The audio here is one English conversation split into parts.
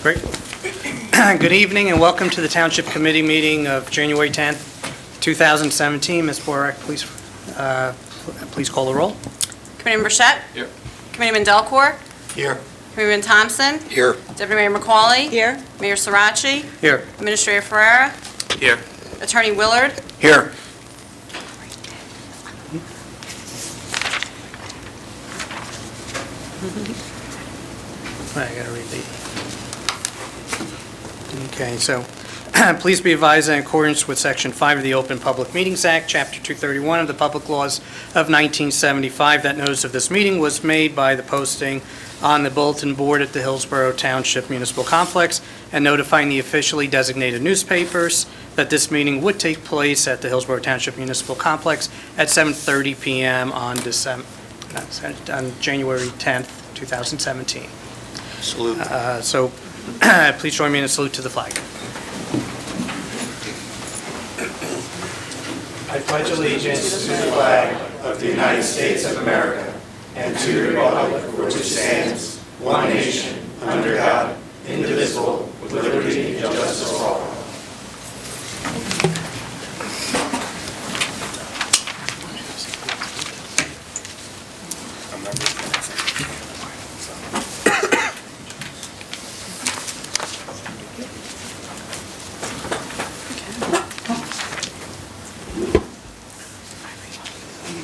Great. Good evening and welcome to the Township Committee meeting of January 10th, 2017. Ms. Borak, please call the roll. Committeeman Burchett? Here. Committeeman Delcor? Here. Committeeman Thompson? Here. Deputy Mayor McCauley? Here. Mayor Sirachi? Here. Administrator Ferrera? Here. Attorney Willard? Here. I gotta read the... Okay, so please be advised in accordance with Section 5 of the Open Public Meetings Act, Chapter 231 of the Public Laws of 1975, that notice of this meeting was made by the posting on the bulletin board at the Hillsborough Township Municipal Complex and notifying the officially designated newspapers that this meeting would take place at the Hillsborough Township Municipal Complex at 7:30 p.m. on January 10th, 2017. Salute. So please join me in a salute to the flag. I pledge allegiance to the flag of the United States of America and to the republic for which it stands, one nation, under God, indivisible, with liberty and justice for all.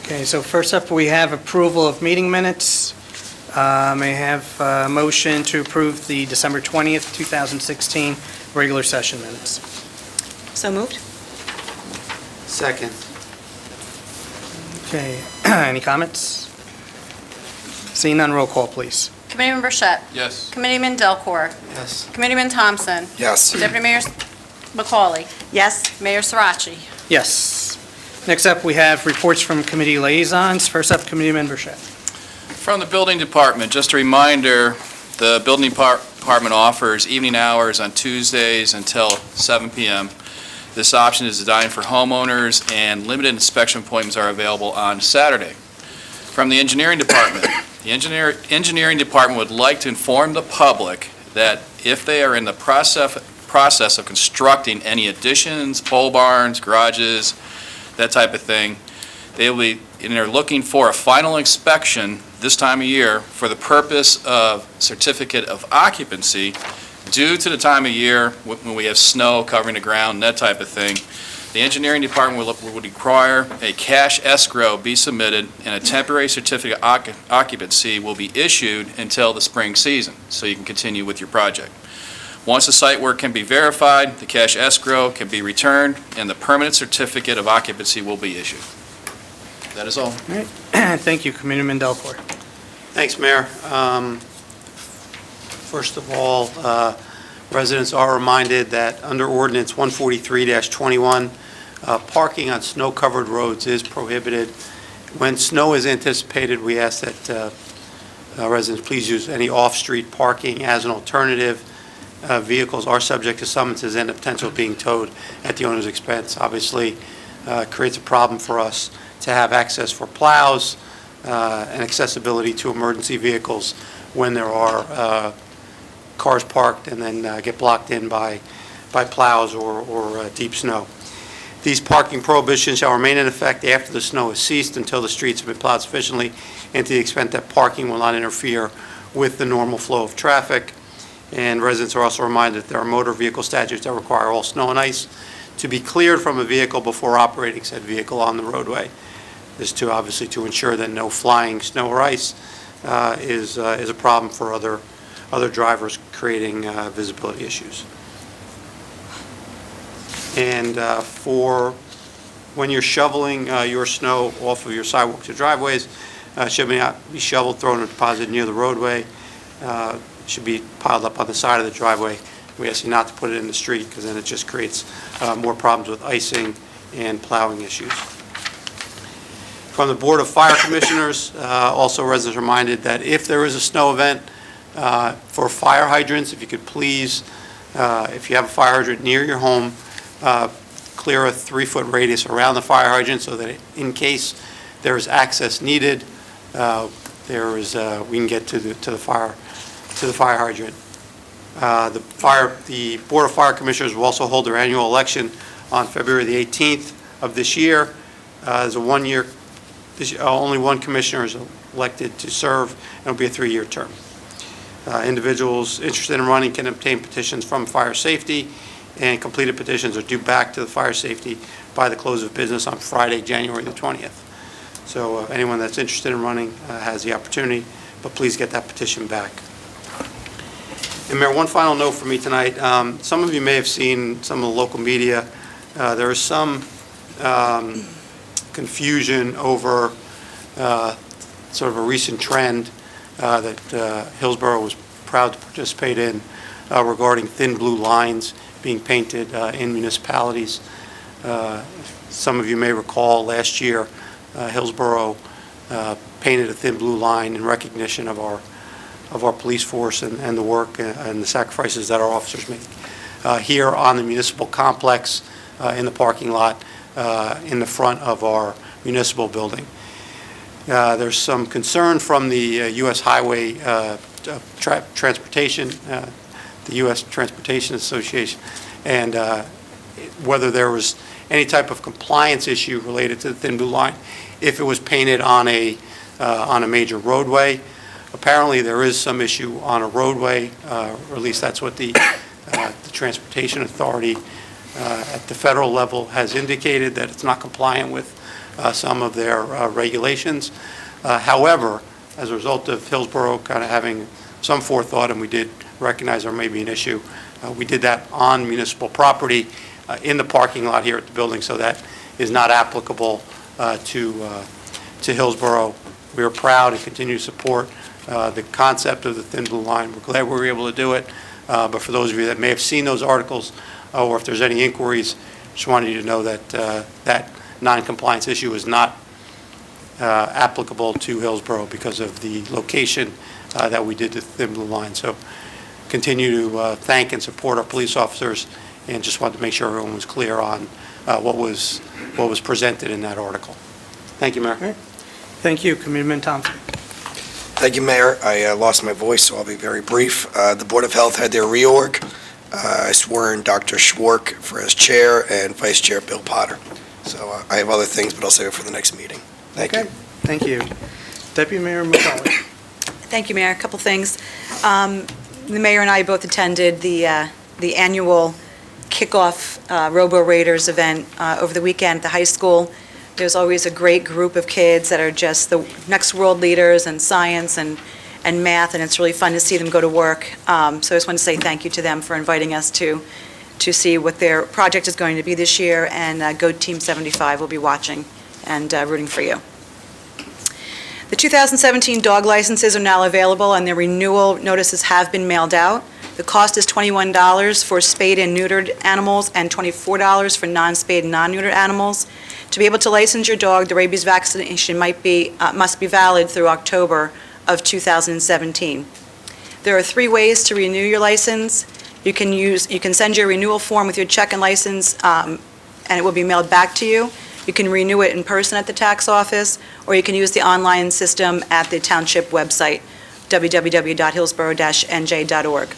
Okay, so first up, we have approval of meeting minutes. May I have a motion to approve the December 20th, 2016 regular session minutes? So moved. Second. Okay, any comments? Seeing none, roll call, please. Committeeman Burchett? Yes. Committeeman Delcor? Yes. Committeeman Thompson? Yes. Deputy Mayor McCauley? Yes. Mayor Sirachi? Yes. Next up, we have reports from committee liaisons. First up, Committeeman Burchett. From the Building Department, just a reminder, the Building Department offers evening hours on Tuesdays until 7 p.m. This option is designed for homeowners, and limited inspection appointments are available on Saturday. From the Engineering Department, the Engineering Department would like to inform the public that if they are in the process of constructing any additions, pole barns, garages, that type of thing, they're looking for a final inspection this time of year for the purpose of certificate of occupancy due to the time of year when we have snow covering the ground and that type of thing. The engineering department would require a cash escrow be submitted and a temporary certificate of occupancy will be issued until the spring season, so you can continue with your project. Once the site work can be verified, the cash escrow can be returned, and the permanent certificate of occupancy will be issued. That is all. All right. Thank you, Committeeman Delcor. Thanks, Mayor. First of all, residents are reminded that under Ordinance 143-21, parking on snow-covered roads is prohibited. When snow is anticipated, we ask that residents please use any off-street parking as an alternative. Vehicles are subject to summonses and the potential of being towed at the owner's expense. Obviously, creates a problem for us to have access for plows and accessibility to emergency vehicles when there are cars parked and then get blocked in by plows or deep snow. These parking prohibitions shall remain in effect after the snow has ceased until the streets have been plowed sufficiently and to the extent that parking will not interfere with the normal flow of traffic. And residents are also reminded that there are motor vehicle statutes that require all snow and ice to be cleared from a vehicle before operating said vehicle on the roadway. This obviously to ensure that no flying snow or ice is a problem for other drivers, creating visibility issues. And for when you're shoveling your snow off of your sidewalks or driveways, should not be shoveled, thrown, or deposited near the roadway. Should be piled up on the side of the driveway. We ask you not to put it in the street because then it just creates more problems with icing and plowing issues. From the Board of Fire Commissioners, also residents are reminded that if there is a snow event for fire hydrants, if you could please, if you have a fire hydrant near your home, clear a 3-foot radius around the fire hydrant so that in case there is access needed, we can get to the fire hydrant. The Board of Fire Commissioners will also hold their annual election on February the 18th of this year. There's a one-year, only one commissioner is elected to serve, and it'll be a 3-year term. Individuals interested in running can obtain petitions from Fire Safety, and completed petitions are due back to the Fire Safety by the close of business on Friday, January the 20th. So anyone that's interested in running has the opportunity, but please get that petition back. And Mayor, one final note for me tonight. Some of you may have seen some of the local media. There is some confusion over sort of a recent trend that Hillsborough was proud to participate in regarding thin blue lines being painted in municipalities. Some of you may recall last year Hillsborough painted a thin blue line in recognition of our police force and the work and the sacrifices that our officers make. Here on the municipal complex in the parking lot in the front of our municipal building. There's some concern from the U.S. Highway Transportation, the U.S. Transportation Association, and whether there was any type of compliance issue related to the thin blue line if it was painted on a major roadway. Apparently, there is some issue on a roadway, or at least that's what the Transportation Authority at the federal level has indicated, that it's not compliant with some of their regulations. However, as a result of Hillsborough kind of having some forethought, and we did recognize there may be an issue, we did that on municipal property in the parking lot here at the building, so that is not applicable to Hillsborough. We are proud and continue to support the concept of the thin blue line. We're glad we were able to do it, but for those of you that may have seen those articles, or if there's any inquiries, just wanted you to know that that non-compliance issue is not applicable to Hillsborough because of the location that we did the thin blue line. So continue to thank and support our police officers, and just wanted to make sure everyone was clear on what was presented in that article. Thank you, Mayor. Thank you. Committeeman Thompson. Thank you, Mayor. I lost my voice, so I'll be very brief. The Board of Health had their reorg. I swore in Dr. Schwark for as chair and Vice Chair Bill Potter. So I have other things, but I'll save it for the next meeting. Thank you. Thank you. Deputy Mayor McCauley. Thank you, Mayor. A couple things. The mayor and I both attended the annual kickoff Robo Raiders event over the weekend at the high school. There's always a great group of kids that are just the next world leaders in science and math, and it's really fun to see them go to work. So I just want to say thank you to them for inviting us to see what their project is going to be this year, and Go Team 75 will be watching and rooting for you. The 2017 dog licenses are now available, and their renewal notices have been mailed out. The cost is $21 for spayed and neutered animals and $24 for non-spayed and non-neutered animals. To be able to license your dog, the rabies vaccination must be valid through October of 2017. There are 3 ways to renew your license. You can send your renewal form with your check and license, and it will be mailed back to you. You can renew it in person at the tax office, or you can use the online system at the township website, www.hillsborough-nj.org.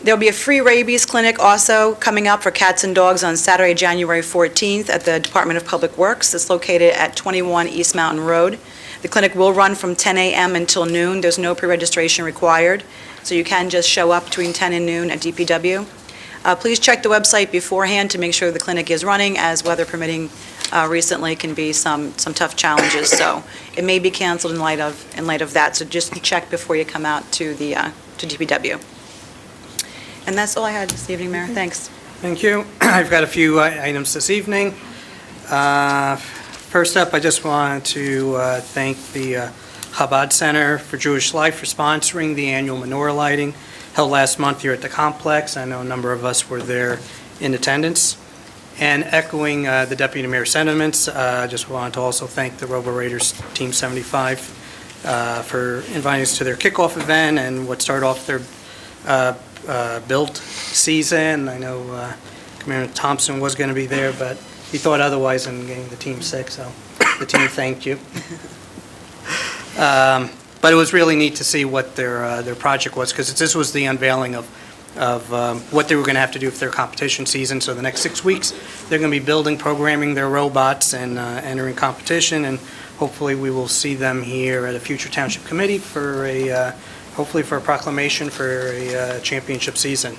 There'll be a free rabies clinic also coming up for cats and dogs on Saturday, January 14th at the Department of Public Works. It's located at 21 East Mountain Road. The clinic will run from 10 a.m. until noon. There's no pre-registration required, so you can just show up between 10 and noon at DPW. Please check the website beforehand to make sure the clinic is running, as weather permitting recently can be some tough challenges. So it may be canceled in light of that. So just check before you come out to DPW. And that's all I had this evening, Mayor. Thanks. Thank you. I've got a few items this evening. First up, I just wanted to thank the Chabad Center for Jewish Life for sponsoring the annual menorah lighting held last month here at the complex. I know a number of us were there in attendance. And echoing the Deputy Mayor's sentiments, I just wanted to also thank the Robo Raiders Team 75 for inviting us to their kickoff event and what started off their build season. I know Commander Thompson was going to be there, but he thought otherwise and getting the team sick, so the team thanked you. But it was really neat to see what their project was, because this was the unveiling of what they were going to have to do for their competition season. So the next 6 weeks, they're going to be building, programming their robots, and entering competition, and hopefully we will see them here at a future township committee for hopefully for a proclamation for a championship season.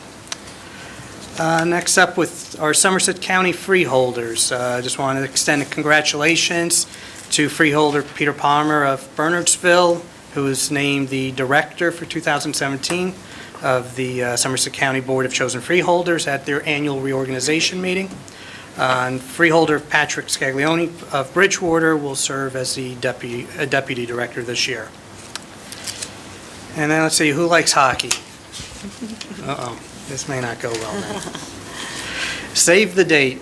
Next up with our Somerset County freeholders. I just want to extend congratulations to freeholder Peter Palmer of Bernardsville, who is named the director for 2017 of the Somerset County Board of Chosen Freeholders at their annual reorganization meeting. And freeholder Patrick Scaglione of Bridgewater will serve as the deputy director this year. And then let's see, who likes hockey? Uh-oh, this may not go well then. Save the date.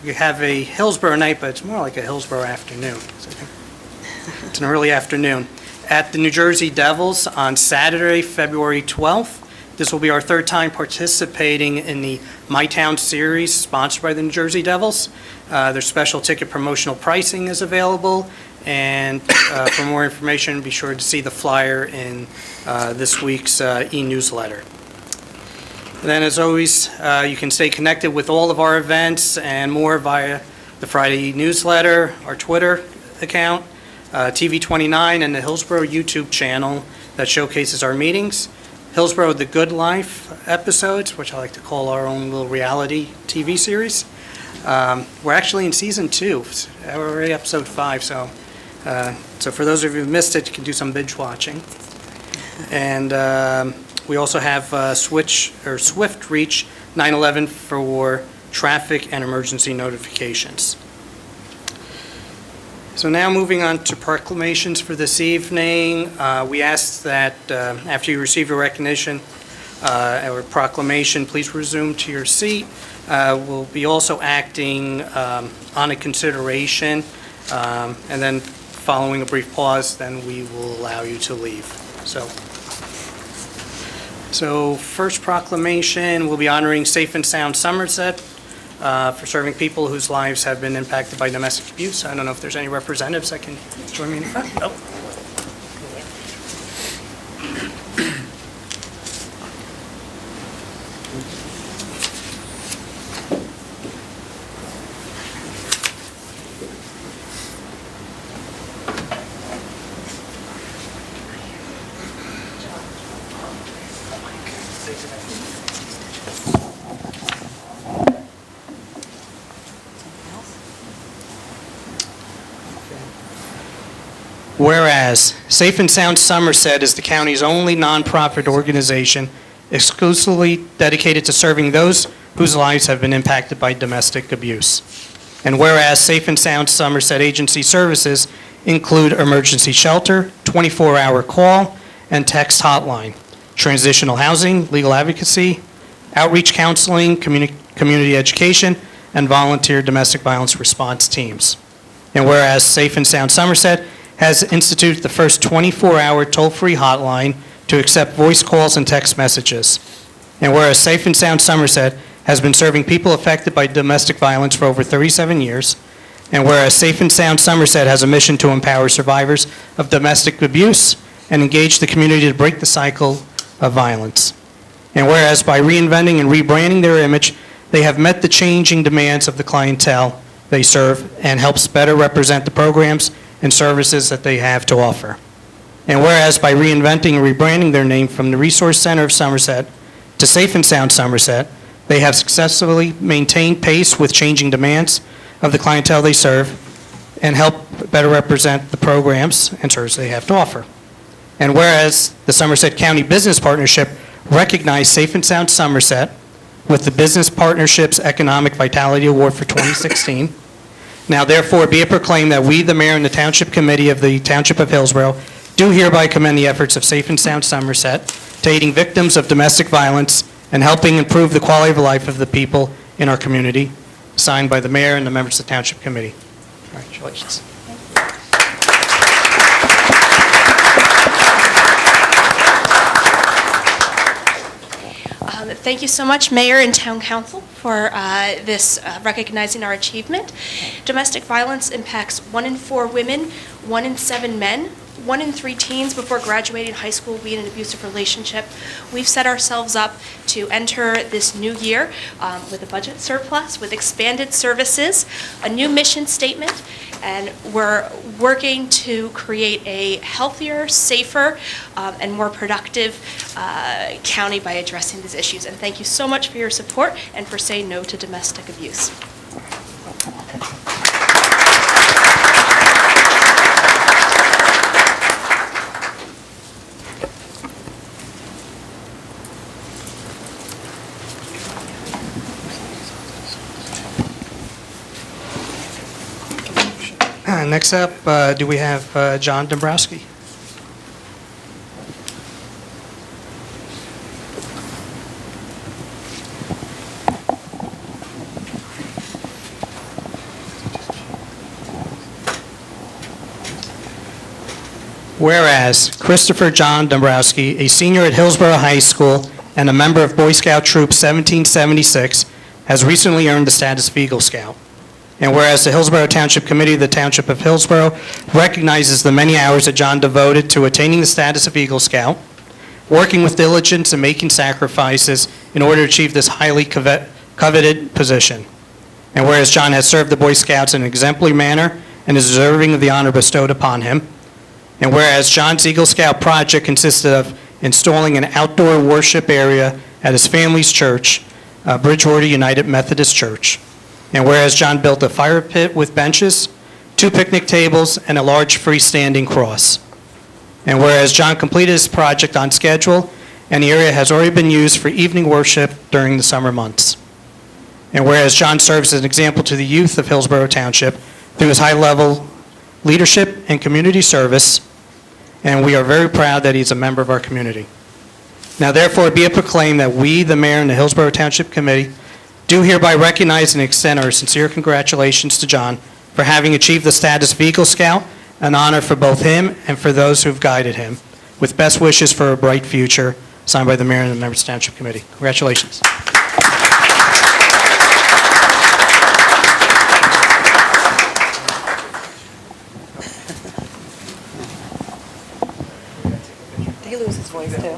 We have a Hillsborough night, but it's more like a Hillsborough afternoon. It's an early afternoon. At the New Jersey Devils on Saturday, February 12th. This will be our third time participating in the My Town Series sponsored by the New Jersey Devils. Their special ticket promotional pricing is available, and for more information, be sure to see the flyer in this week's e-newsletter. And then, as always, you can stay connected with all of our events and more via the Friday newsletter, our Twitter account, TV29, and the Hillsborough YouTube channel that showcases our meetings. Hillsborough The Good Life episodes, which I like to call our own little reality TV series. We're actually in season 2. We're already episode 5, so for those of you who missed it, you can do some binge watching. And we also have Swift Reach 911 for traffic and emergency notifications. So now moving on to proclamations for this evening. We ask that after you receive your recognition or proclamation, please resume to your seat. We'll be also acting on a consideration, and then following a brief pause, then we will allow you to leave. So first proclamation, we'll be honoring Safe and Sound Somerset for serving people whose lives have been impacted by domestic abuse. I don't know if there's any representatives that can join me in the front. Nope. Whereas Safe and Sound Somerset is the county's only nonprofit organization exclusively dedicated to serving those whose lives have been impacted by domestic abuse. And whereas Safe and Sound Somerset agency services include emergency shelter, 24-hour call and text hotline, transitional housing, legal advocacy, outreach counseling, community education, and volunteer domestic violence response teams. And whereas Safe and Sound Somerset has instituted the first 24-hour toll-free hotline to accept voice calls and text messages. And whereas Safe and Sound Somerset has been serving people affected by domestic violence for over 37 years, and whereas Safe and Sound Somerset has a mission to empower survivors of domestic abuse and engage the community to break the cycle of violence. And whereas by reinventing and rebranding their image, they have met the changing demands of the clientele they serve and helps better represent the programs and services that they have to offer. And whereas by reinventing and rebranding their name from the Resource Center of Somerset to Safe and Sound Somerset, they have successfully maintained pace with changing demands of the clientele they serve and help better represent the programs and services they have to offer. And whereas the Somerset County Business Partnership recognized Safe and Sound Somerset with the Business Partnership's Economic Vitality Award for 2016, now therefore be it proclaimed that we, the mayor and the Township Committee of the Township of Hillsborough, do hereby commend the efforts of Safe and Sound Somerset to aiding victims of domestic violence and helping improve the quality of life of the people in our community, signed by the mayor and the members of the Township Committee. Congratulations. Thank you so much, Mayor and Town Council, for this recognizing our achievement. Domestic violence impacts 1 in 4 women, 1 in 7 men, 1 in 3 teens before graduating high school will be in an abusive relationship. We've set ourselves up to enter this new year with a budget surplus, with expanded services, a new mission statement, and we're working to create a healthier, safer, and more productive county by addressing these issues. And thank you so much for your support and for saying no to domestic abuse. Next up, do we have John Dombrowski? Whereas Christopher John Dombrowski, a senior at Hillsborough High School and a member of Boy Scout Troop 1776, has recently earned the status of Eagle Scout. And whereas the Hillsborough Township Committee of the Township of Hillsborough recognizes the many hours that John devoted to attaining the status of Eagle Scout, working with diligence and making sacrifices in order to achieve this highly coveted position. And whereas John has served the Boy Scouts in an exemplary manner and is deserving of the honor bestowed upon him, and whereas John's Eagle Scout project consisted of installing an outdoor worship area at his family's church, Bridgewater United Methodist Church. And whereas John built a fire pit with benches, 2 picnic tables, and a large freestanding cross. And whereas John completed his project on schedule, and the area has already been used for evening worship during the summer months. And whereas John serves as an example to the youth of Hillsborough Township through his high-level leadership and community service, and we are very proud that he's a member of our community. Now therefore be it proclaimed that we, the mayor and the Hillsborough Township Committee, do hereby recognize and extend our sincere congratulations to John for having achieved the status of Eagle Scout, an honor for both him and for those who have guided him, with best wishes for a bright future, signed by the mayor and the members of the Township Committee. Congratulations. Did he lose his voice too?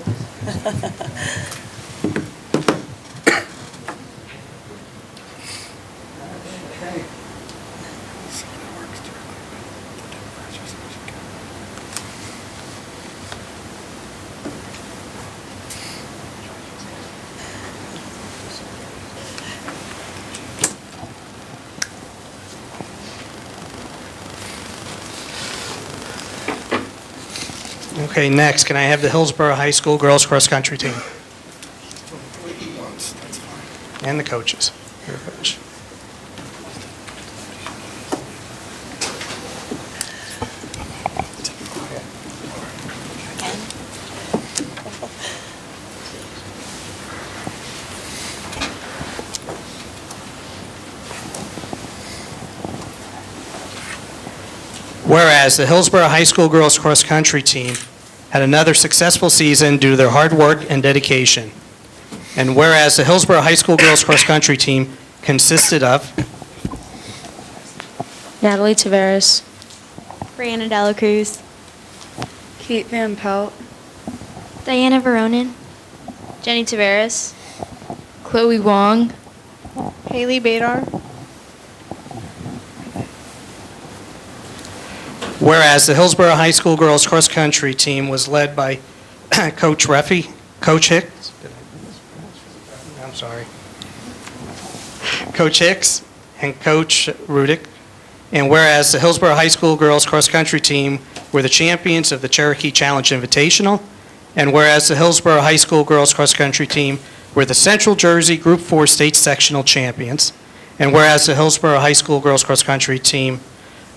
Okay, next, can I have the Hillsborough High School girls cross-country team? And the coaches. Your coach. Whereas the Hillsborough High School girls cross-country team had another successful season due to their hard work and dedication. And whereas the Hillsborough High School girls cross-country team consisted of Natalie Tavares, Brianna Dela Cruz, Kate Van Pelt, Diana Veronin, Jenny Tavares, Chloe Wong, Haley Badar, Whereas the Hillsborough High School girls cross-country team was led by Coach Reffy, Coach Hicks, I'm sorry, Coach Hicks and Coach Rudick. And whereas the Hillsborough High School girls cross-country team were the champions of the Cherokee Challenge Invitational, and whereas the Hillsborough High School girls cross-country team were the Central Jersey Group 4 state sectional champions, and whereas the Hillsborough High School girls cross-country team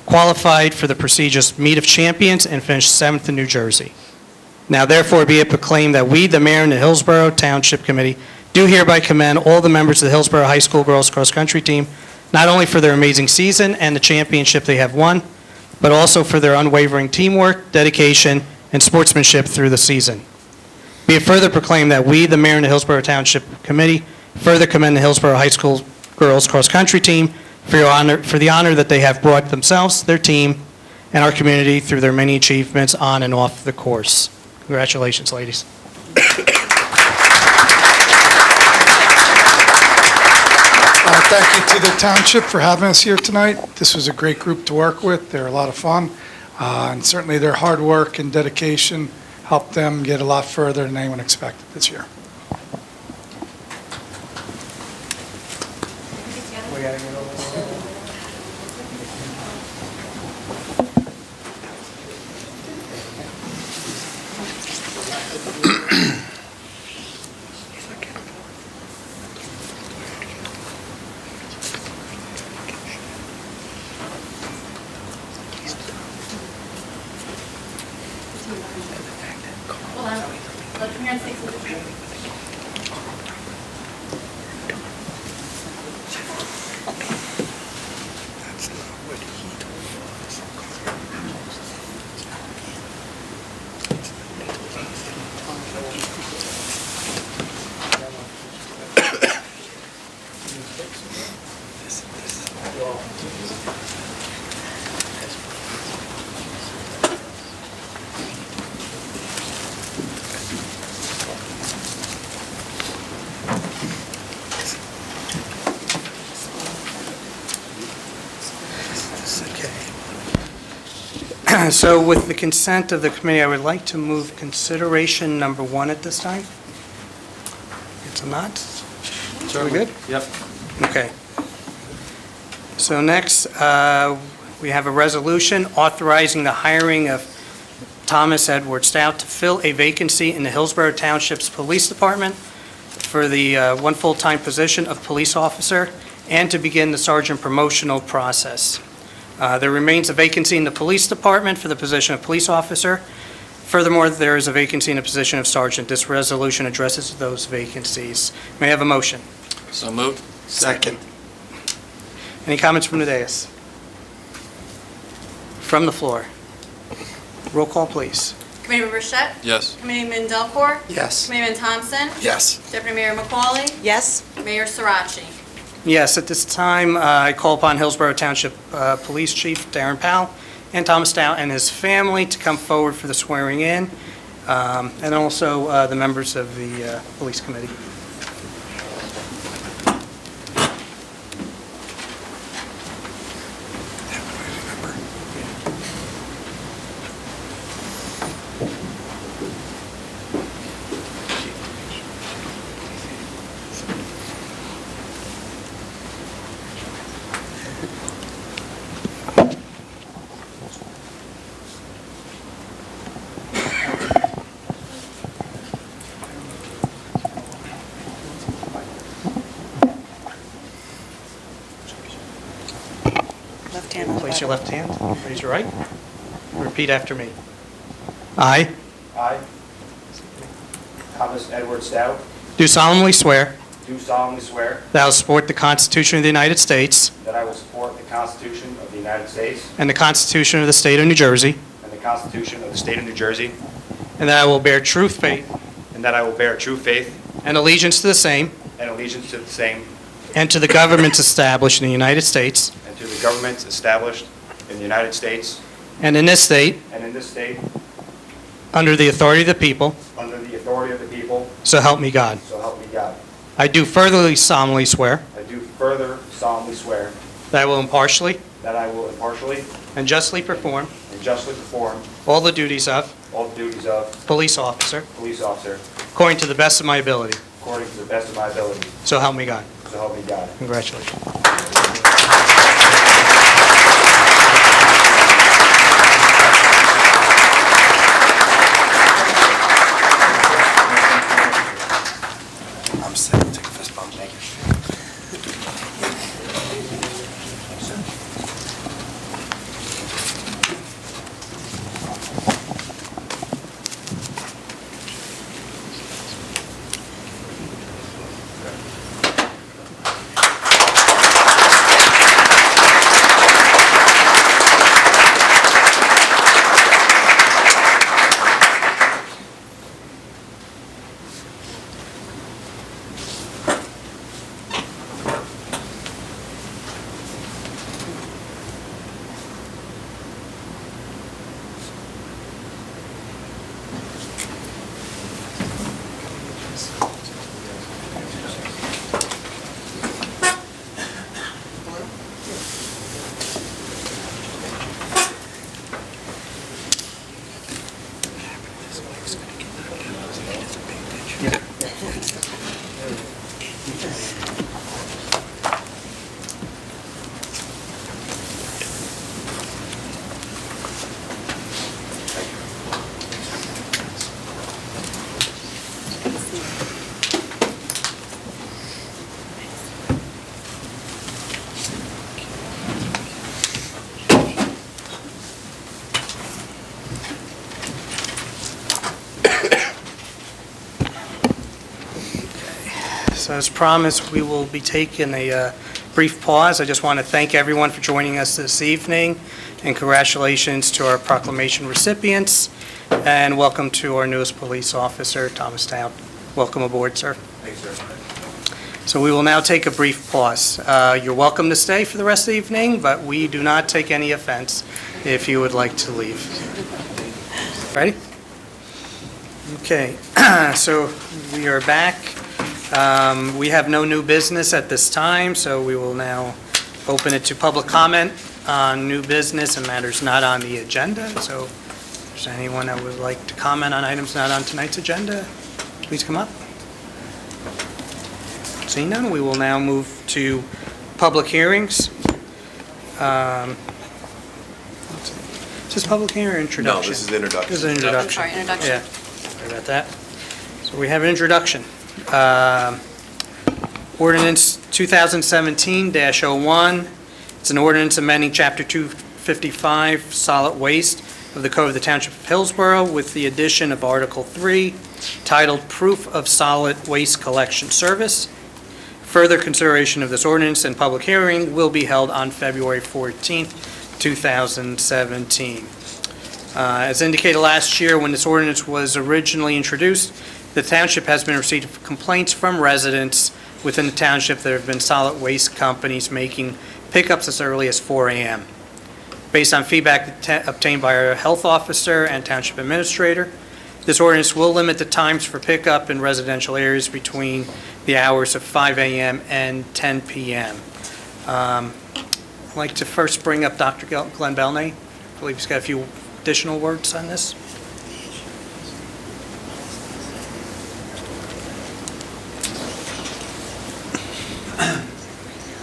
qualified for the prestigious Meet of Champions and finished 7th in New Jersey. Now therefore be it proclaimed that we, the mayor and the Hillsborough Township Committee, do hereby commend all the members of the Hillsborough High School girls cross-country team, not only for their amazing season and the championship they have won, but also for their unwavering teamwork, dedication, and sportsmanship through the season. Be it further proclaimed that we, the mayor and the Hillsborough Township Committee, further commend the Hillsborough High School girls cross-country team for the honor that they have brought themselves, their team, and our community through their many achievements on and off the course. Congratulations, ladies. Thank you to the township for having us here tonight. This was a great group to work with. They're a lot of fun, and certainly their hard work and dedication helped them get a lot further than anyone expected this year. So with the consent of the committee, I would like to move consideration number 1 at this time. It's a not? Are we good? Yep. Okay. So next, we have a resolution authorizing the hiring of Thomas Edward Stout to fill a vacancy in the Hillsborough Township's Police Department for the one full-time position of police officer and to begin the sergeant promotional process. There remains a vacancy in the police department for the position of police officer. Furthermore, there is a vacancy in the position of sergeant. This resolution addresses those vacancies. May I have a motion? So moved. Second. Any comments from the dais? From the floor? Roll call, please. Committeeman Burchett? Yes. Committeeman Delcor? Yes. Committeeman Thompson? Yes. Deputy Mayor McCauley? Yes? Mayor Sarachi? Yes, at this time, I call upon Hillsborough Township Police Chief Darren Powell and Thomas Stout and his family to come forward for the swearing in, and also the members of the Police Committee. Left hand on the Place your Bible. left hand, raise your right. Repeat after me. I I, Thomas Edward Stout, do solemnly swear do solemnly swear that I will support the Constitution of the United States that I will support the Constitution of the United States and the Constitution of the State of New Jersey, and the Constitution of the State of New Jersey, and that I will bear true faith and that I will bear true faith and allegiance to the same and allegiance to the same and to the governments established in the United States and to the governments established in the United States and in this state, and in this state, under the authority of the people, under the authority of the people, so help me God. so help me God. I do further solemnly swear I do further solemnly swear that I will impartially that I will impartially and justly perform and justly perform all the duties of all the duties of police officer police officer according to the best of my ability. according to the best of my ability, So help me God. so help me God. Congratulations. I'm set. Take a fist bump. Thank you. So as promised, we will be taking a brief pause. I just want to thank everyone for joining us this evening, and congratulations to our proclamation recipients, and welcome to our newest police officer, Thomas Town. Welcome aboard, sir. Thanks, sir. So we will now take a brief pause. You're welcome to stay for the rest of the evening, but we do not take any offense if you would like to leave. Ready? Okay, so we are back. We have no new business at this time, so we will now open it to public comment on new business and matters not on the agenda. So if there's anyone that would like to comment on items not on tonight's agenda, please come up. Seeing none, we will now move to public hearings. Is this public hearing or introduction? No, this is introduction. This is introduction. Sorry, introduction. Yeah, sorry about that. So we have an introduction. Ordinance 2017-01. It's an ordinance amending Chapter 255, Solid Waste of the Code of the Township of Hillsborough with the addition of Article 3, titled Proof of Solid Waste Collection Service. Further consideration of this ordinance and public hearing will be held on February 14th, 2017. As indicated last year, when this ordinance was originally introduced, the township has been receiving complaints from residents within the township that there have been solid waste companies making pickups as early as 4 a.m. Based on feedback obtained by our health officer and township administrator, this ordinance will limit the times for pickup in residential areas between the hours of 5 a.m. and 10 p.m. I'd like to first bring up Dr. Glenn Belnay. I believe he's got a few additional words on this.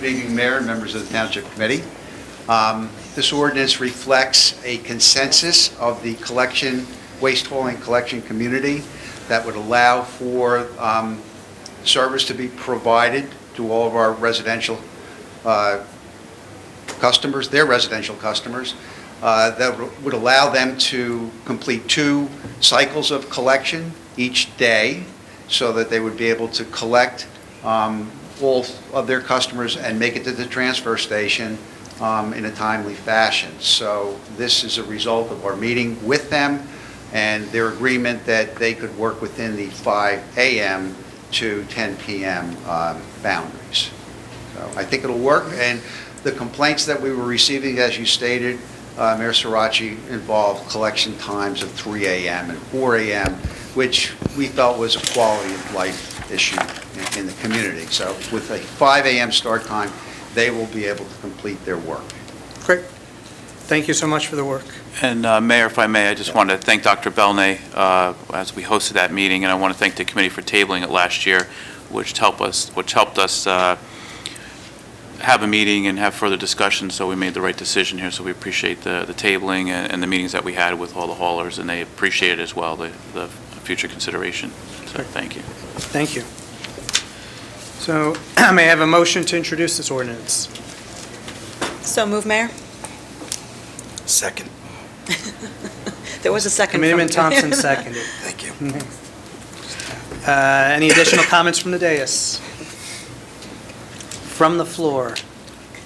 Good evening, Mayor and members of the Township Committee. This ordinance reflects a consensus of the waste hauling collection community that would allow for service to be provided to all of our residential customers, their residential customers, that would allow them to complete 2 cycles of collection each day so that they would be able to collect all of their customers and make it to the transfer station in a timely fashion. So this is a result of our meeting with them and their agreement that they could work within the 5 a.m. to 10 p.m. boundaries. So I think it'll work, and the complaints that we were receiving, as you stated, Mayor Sirachi, involved collection times of 3 a.m. and 4 a.m., which we felt was a quality of life issue in the community. So with a 5 a.m. start time, they will be able to complete their work. Great. Thank you so much for the work. And Mayor, if I may, I just want to thank Dr. Belnay as we hosted that meeting, and I want to thank the committee for tabling it last year, which helped us have a meeting and have further discussion, so we made the right decision here. So we appreciate the tabling and the meetings that we had with all the haulers, and they appreciate it as well, the future consideration. So thank you. Thank you. So may I have a motion to introduce this ordinance? So move, Mayor. Second. There was a second. Committeeman from- Thompson seconded. Thank you. Any additional comments from the dais? From the floor?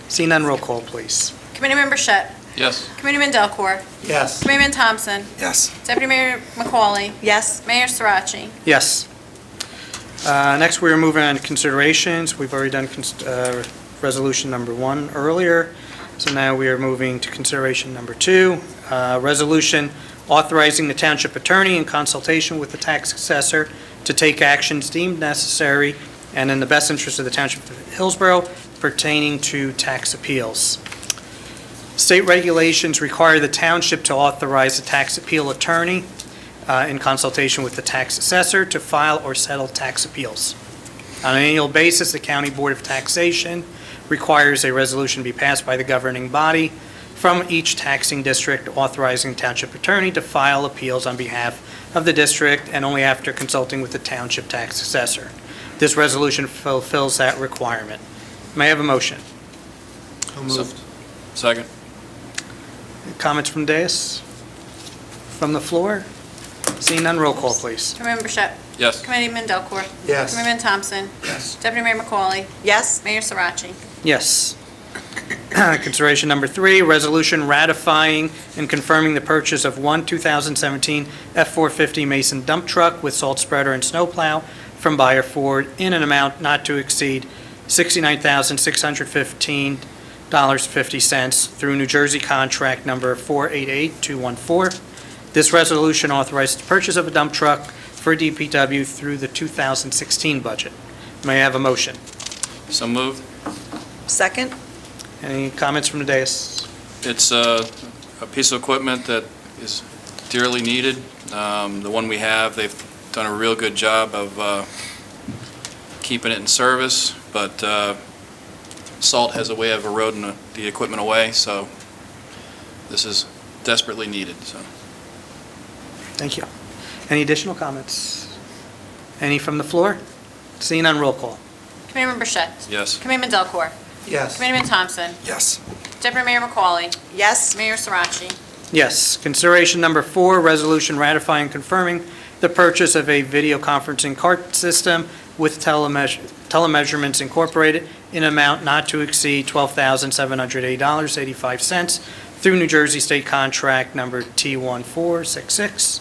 Seeing none, roll call, please. Committeeman Burchett. Yes. Committeeman Delcor. Yes. Committeeman Thompson. Yes. Deputy Mayor McCauley. Yes. Mayor Sirachi. Yes. Next, we are moving on to considerations. We've already done resolution number 1 earlier, so now we are moving to consideration number 2, resolution authorizing the township attorney in consultation with the tax assessor to take actions deemed necessary and in the best interest of the Township of Hillsborough pertaining to tax appeals. State regulations require the township to authorize a tax appeal attorney in consultation with the tax assessor to file or settle tax appeals. On an annual basis, the County Board of Taxation requires a resolution be passed by the governing body from each taxing district authorizing township attorney to file appeals on behalf of the district and only after consulting with the township tax assessor. This resolution fulfills that requirement. May I have a motion? So moved. Second. Comments from dais? From the floor? Seeing none, roll call, please. Councilmember Bichette. Yes. Committeeman Delcor. Yes. Committeeman Thompson. Yes. Deputy Mayor McCauley. Yes? Mayor Sarachi. Yes. Consideration number 3, resolution ratifying and confirming the purchase of one 2017 F-450 Mason dump truck with salt spreader and snowplow from Buyer Ford in an amount not to exceed $69,615.50 through New Jersey contract number 488214. This resolution authorizes the purchase of a dump truck for DPW through the 2016 budget. May I have a motion? So moved. Second? Any comments from the dais? It's a piece of equipment that is dearly needed. The one we have, they've done a real good job of keeping it in service, but salt has a way of eroding the equipment away, so this is desperately needed, so. Thank you. Any additional comments? Any from the floor? Seeing none, roll call. Committeeman Bichette. Yes. Committeeman Delcor. Yes. Committeeman Thompson. Yes. Deputy Mayor McCauley. Yes? Mayor Sarachi. Yes. Consideration number 4, resolution ratifying and confirming the purchase of a video conferencing cart system with Telemeasurements Incorporated in amount not to exceed $12,780.85 through New Jersey State Contract number T1466.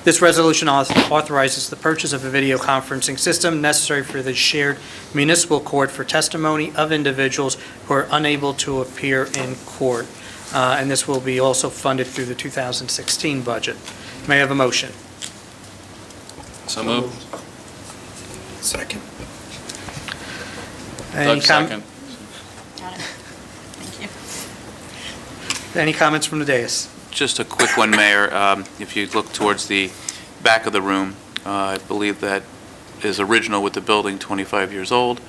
This resolution authorizes the purchase of a video conferencing system necessary for the shared municipal court for testimony of individuals who are unable to appear in court. And this will be also funded through the 2016 budget. May I have a motion? So moved. Second. Any Doug, second. Got it. Thank you. Any comments from the dais? Just a quick one, Mayor. If you look towards the back of the room, I believe that is original with the building, 25 years old.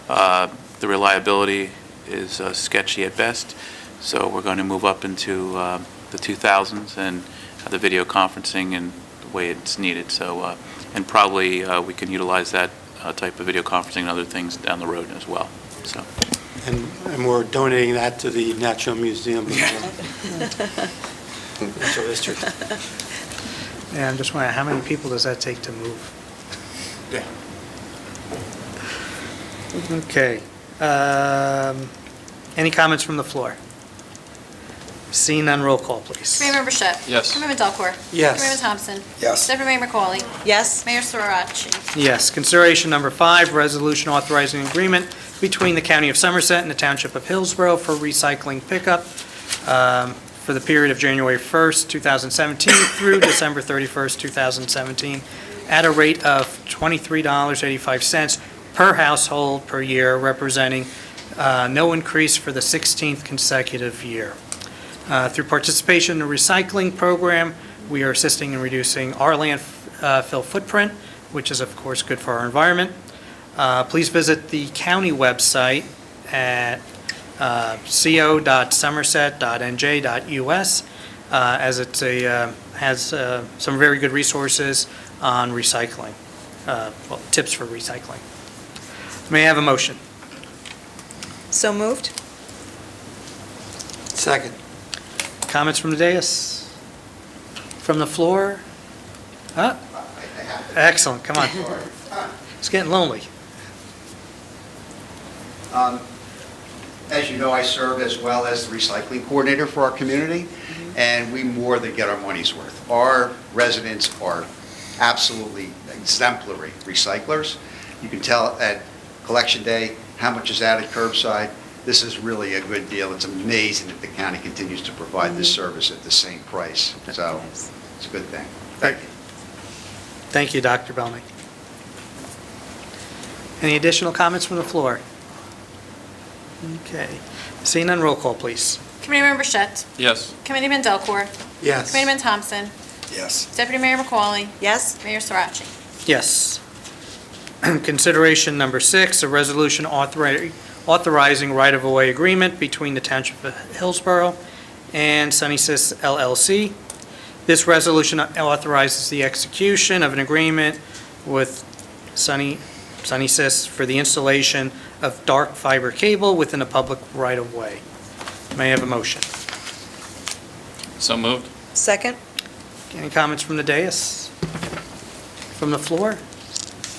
The reliability is sketchy at best, so we're going to move up into the 2000s and have the video conferencing in the way it's needed. So, and probably we can utilize that type of video conferencing and other things down the road as well. So. And we're donating that to the Natural Museum. Natural history. Yeah, I'm just wondering, how many people does that take to move? Yeah. Okay. Any comments from the floor? Seeing none, roll call, please. Committeeman Bichette. Yes. Committeeman Delcor. Yes. Committeeman Thompson. Yes. Deputy Mayor McCauley. Yes? Mayor Sarachi. Yes. Consideration number 5, resolution authorizing agreement between the County of Somerset and the Township of Hillsborough for recycling pickup for the period of January 1st, 2017 through December 31st, 2017, at a rate of $23.85 per household per year, representing no increase for the 16th consecutive year. Through participation in the recycling program, we are assisting in reducing our landfill footprint, which is, of course, good for our environment. Please visit the county website at co.somerset.nj.us, as it has some very good resources on recycling, tips for recycling. May I have a motion? So moved? Second. Comments from the dais? From the floor? Huh? Excellent, come on. It's getting lonely. As you know, I serve as well as the recycling coordinator for our community, and we more than get our money's worth. Our residents are absolutely exemplary recyclers. You can tell at collection day how much is added curbside. This is really a good deal. It's amazing that the county continues to provide this service at the same price. So it's a good thing. Thank you. Thank you, Dr. Belmy. Any additional comments from the floor? Okay. Seeing none, roll call, please. Committeemember Shett. Yes. Committeeman Delcor. Yes. Committeeman Thompson. Yes. Deputy Mayor McCauley. Yes? Mayor Sarachi. Yes. Consideration number 6, a resolution authorizing right-of-way agreement between the Township of Hillsborough and Sunnysys LLC. This resolution authorizes the execution of an agreement with Sunnysys for the installation of dark fiber cable within a public right-of-way. May I have a motion? So moved. Second? Any comments from the dais? From the floor?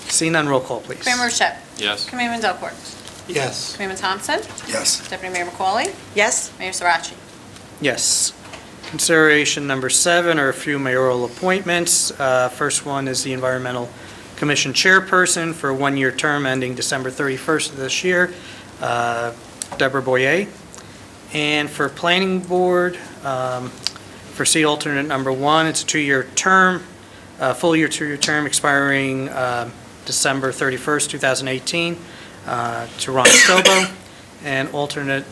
Seeing none, roll call, please. Committeemember Shett. Yes. Committeeman Delcor. Yes. Committeeman Thompson. Yes. Deputy Mayor McCauley. Yes? Mayor Sarachi. Yes. Consideration number 7 are a few mayoral appointments. First one is the Environmental Commission Chairperson for a one-year term ending December 31st of this year, Deborah Boyer. And for Planning Board, for seat alternate number 1, it's a 2-year term, full year 2-year term expiring December 31st, 2018, to Ron Stobo. And alternate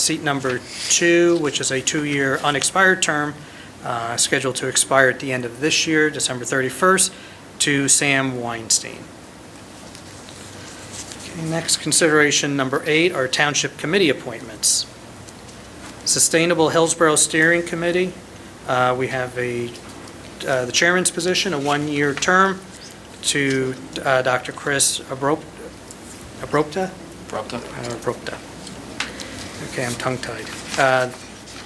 seat number 2, which is a 2-year unexpired term, scheduled to expire at the end of this year, December 31st, to Sam Weinstein. Okay, next, consideration number 8 are Township Committee appointments. Sustainable Hillsborough Steering Committee, we have the chairman's position, a 1-year term to Dr. Chris Abrupta. Okay, I'm tongue-tied.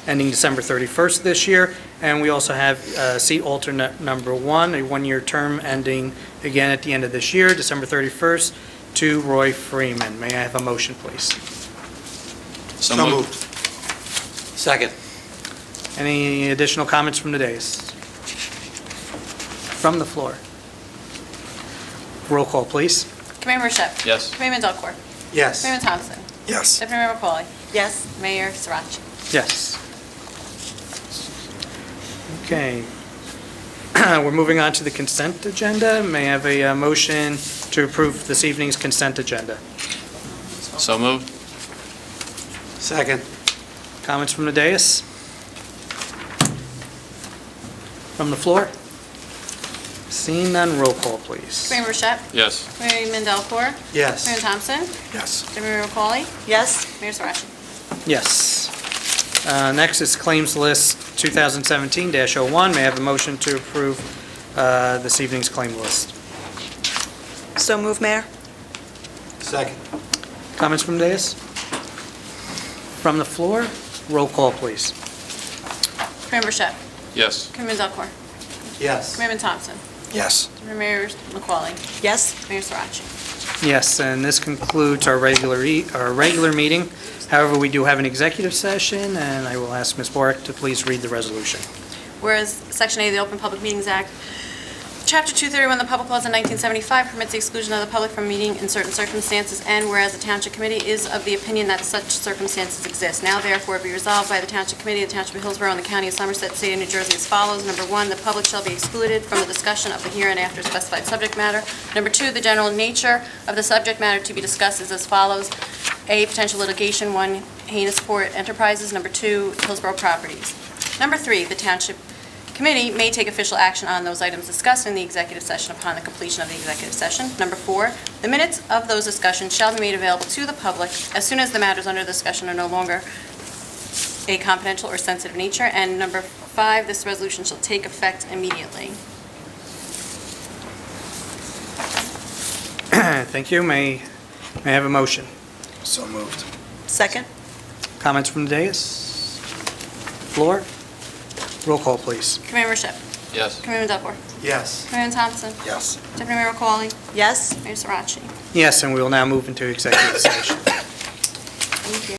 Ending December 31st this year. And we also have seat alternate number 1, a 1-year term ending again at the end of this year, December 31st, to Roy Freeman. May I have a motion, please? So moved. Second. Any additional comments from the dais? From the floor. Roll call, please. Committeemember Shett. Yes. Committeeman Delcor. Yes. Committeeman Thompson. Yes. Deputy Mayor McCauley. Yes? Mayor Sarachi. Yes. Okay. We're moving on to the consent agenda. May I have a motion to approve this evening's consent agenda? So moved. Second. Comments from the dais? From the floor? Seeing none, roll call, please. Committeemember Shett. Yes. Committeeman Delcor. Yes. Committeeman Thompson. Yes. Deputy Mayor McCauley. Yes? Mayor Sarachi. Yes. Next is Claims List 2017-01. May I have a motion to approve this evening's claim list? So move, Mayor? Second. Comments from the dais? From the floor? Roll call, please. Committeemember Shett. Yes. Committeeman Delcor. Yes. Committeeman Thompson. Yes. Deputy Mayor McCauley. Yes? Mayor Sarachi. Yes, and this concludes our regular meeting. However, we do have an executive session, and I will ask Ms. Borick to please read the resolution. Whereas Section 8 of the Open Public Meetings Act, Chapter 231 of the Public Laws of 1975 permits the exclusion of the public from meeting in certain circumstances, and whereas the Township Committee is of the opinion that such circumstances exist, now therefore be resolved by the Township Committee of the Township of Hillsborough and the County of Somerset, State of New Jersey as follows. Number 1, the public shall be excluded from the discussion of the hereinafter specified subject matter. Number 2, the general nature of the subject matter to be discussed is as follows. A, potential litigation. 1, heinous port enterprises. Number 2, Hillsborough properties. Number 3, the Township Committee may take official action on those items discussed in the executive session upon the completion of the executive session. Number 4, the minutes of those discussions shall be made available to the public as soon as the matters under discussion are no longer a confidential or sensitive nature. And number 5, this resolution shall take effect immediately. Thank you. May I have a motion? So moved. Second? Comments from the dais? Floor? Roll call, please. Committeemember Shett. Yes. Committeeman Delcor. Yes. Committeeman Thompson. Yes. Deputy Mayor McCauley. Yes? Mayor Sarachi. Yes, and we will now move into executive session. Thank you.